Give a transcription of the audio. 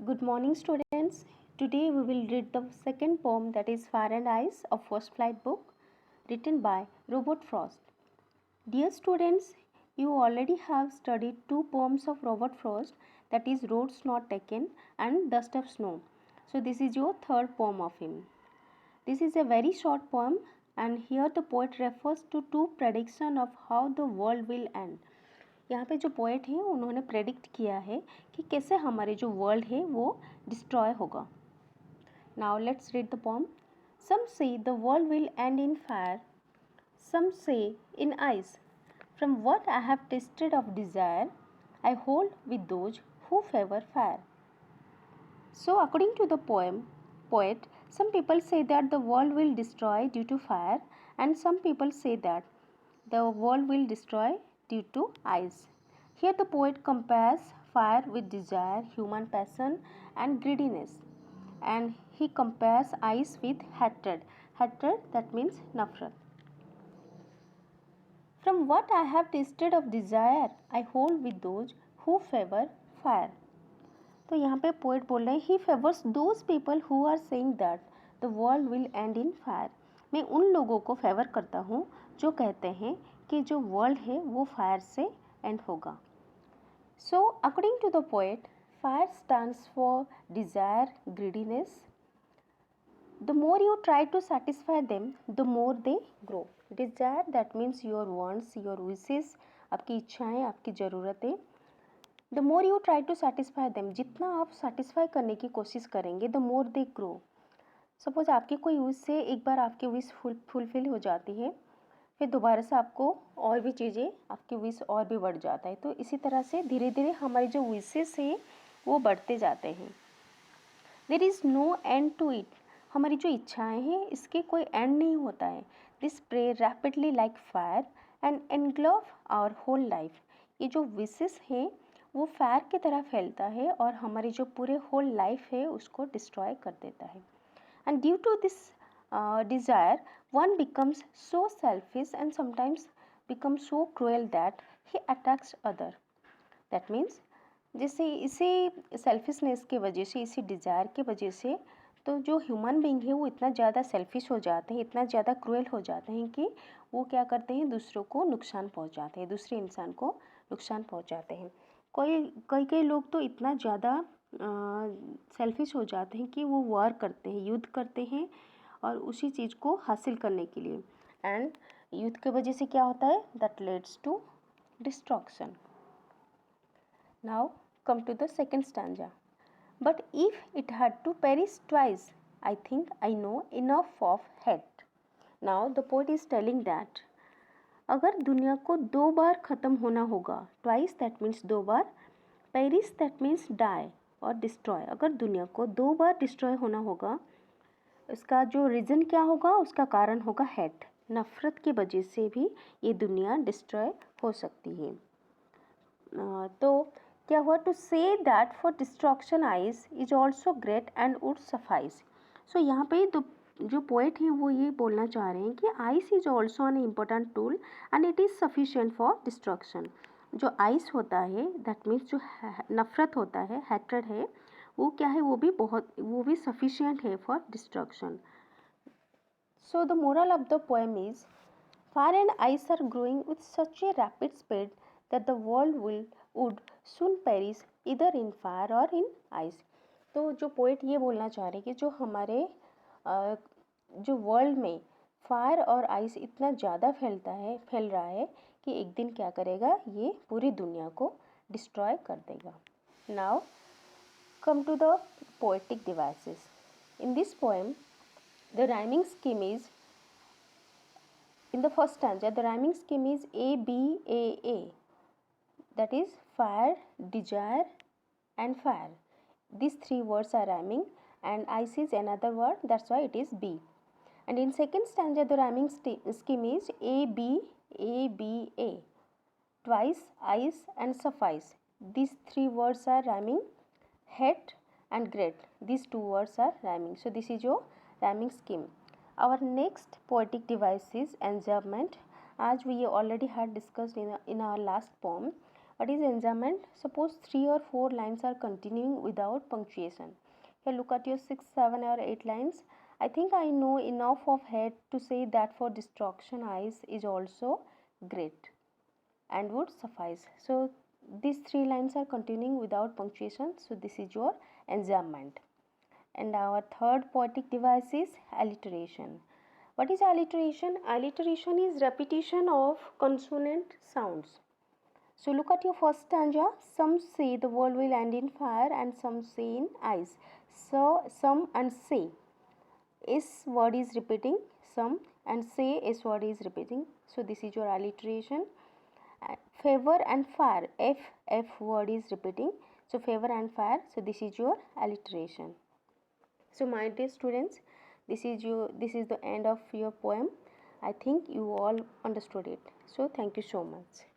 Good morning, students. Today we will read the second poem, that is Fire and Ice, a First Flight book written by Robert Frost. Dear students, you already have studied two poems of Robert Frost, that is Roads Not Taken and Dust of Snow. So this is your third poem of him. This is a very short poem, and here the poet refers to two predictions of how the world will end. यहाँ पे जो poet हैं उन्होंने predict किया है कि कैसे हमारे जो वर्ल्ड है वो डिस्ट्रॉय होगा. Now let's read the poem. Some say the world will end in fire, some say in ice. From what I have tasted of desire, I hold with those who favour fire. So according to the poet, some people say that the world will destroy due to fire, and some people say that the world will destroy due to ice. Here the poet compares fire with desire, human passion and greediness, and he compares ice with hatred. Hatred, that means nafrat. From what I have tasted of desire, I hold with those who favor fire. तो यहाँ पे poet बोल रहे हैं he favours those people who are saying that the world will end in fire. मैं उन लोगों को फेवर करता हूँ जो कहते हैं कि जो वर्ल्ड है वो फायर से एंड होगा. So according to the poet, fire stands for desire, greediness. The more you try to satisfy them the more they grow. Desire, that means your wants, your wishes, आपकी इच्छाएँ, आपकी ज़रूरतें. The more you try to satisfy them, जितना आप satisfy करने की कोशिश करेंगे the more they grow. Suppose आपकी कोई विश से एक बार आपकी विश फुलफिल हो जाती है, फिर दोबारा से आपको और भी चीज़ें, आपकी विश और भी बढ़ जाता है. तो इसी तरह से धीरे धीरे हमारी जो विशेस हैं वो बढ़ते जाते हैं. There is no end to it. हमारी जो इच्छाएँ हैं इसके कोई एंड नहीं होता है. This spray rapidly like fire and engulf our whole life. ये जो विशेस हैं वो फायर की तरह फैलता है और हमारी जो पूरे होल लाइफ है उसको डिस्ट्रॉय कर देता है. And due to this desire one becomes so selfish and sometimes becomes so cruel that he attacks other. That means जैसे इसी सेल्फिशनेस की वजह से, इसी डिज़ायर की वजह से तो जो ह्यूमन बीइंग है वो इतना ज़्यादा सेल्फिश हो जाते हैं, इतना ज़्यादा क्रूएल हो जाते हैं कि वो क्या करते हैं, दूसरों को नुकसान पहुंचाते हैं, दूसरे इंसान को नुकसान पहुंचाते हैं. कई लोग तो इतना ज़्यादा सेल्फिश हो जाते हैं कि वो वॉर करते हैं, युद्ध करते हैं और उसी चीज़ को हासिल करने के लिए. एंड युद्ध की वजह से क्या होता है, that leads to destruction. Now come to the second stanza. But if it had to perish twice, I think I know enough of hate. Now the poet is telling that अगर दुनिया को दो बार ख़त्म होना होगा, ट्वाइस दैट मीन्स दो बार, Paris that means die और destroy. अगर दुनिया को दो बार डिस्ट्रॉय होना होगा, इसका जो रीज़न क्या होगा, उसका कारण होगा हेट. नफ़रत की वजह से भी ये दुनिया डिस्ट्रॉय हो सकती है. तो क्या हुआ, to say that for destruction ice is also great and would suffice. So यहाँ पे जो पोएट हैं वो ये बोलना चाह रहे हैं कि ice is also an important tool and it is sufficient for destruction. जो आइस होता है दैट मीन्स जो नफ़रत होता है, हैट्रेड है, वो क्या है, वो भी सफिशिएंट है for destruction. So the moral of the poem is fire and ice are growing with such a rapid speed that the world would soon perish either in fire और इन आइस. तो जो पोएट ये बोलना चाह रहे हैं कि जो हमारे जो वर्ल्ड में फायर और आइस इतना ज़्यादा फैल रहा है कि एक दिन क्या करेगा, ये पूरी दुनिया को डिस्ट्रॉय कर देगा. Now come to the poetic devices. In this poem the rhyming scheme is, in the first stanza the rhyming scheme is ABAA, that is fire, desire and fire. These three words are rhyming and ice is another word, that's why it is B. And in second stanza the rhyming scheme is ABABA, twice, ice and suffice. These three words are rhyming. Hate and great, these two words are rhyming. So this is your rhyming scheme. Our next poetic device is enjambment. As we already had discussed in our last poem, What is enjambment? Suppose 3 or 4 lines are continuing without punctuation. Here look at your 6, 7 or 8 lines. I think I know enough of head to say that for distraction eyes is also great and would suffice. So these 3 lines are continuing without punctuation, so this is your enjambment. And our third poetic device is alliteration. What is alliteration? Alliteration is repetition of consonant sounds. So look at your first stanza. Some say the world will end in fire and some say in ice. So some and say. S word is repeating, some, and say S word is repeating. So this is your alliteration. Favor and fire. F word is repeating. So favor and fire. So this is your alliteration. So my dear students, this is the end of your poem. I think you all understood it. So thank you so much.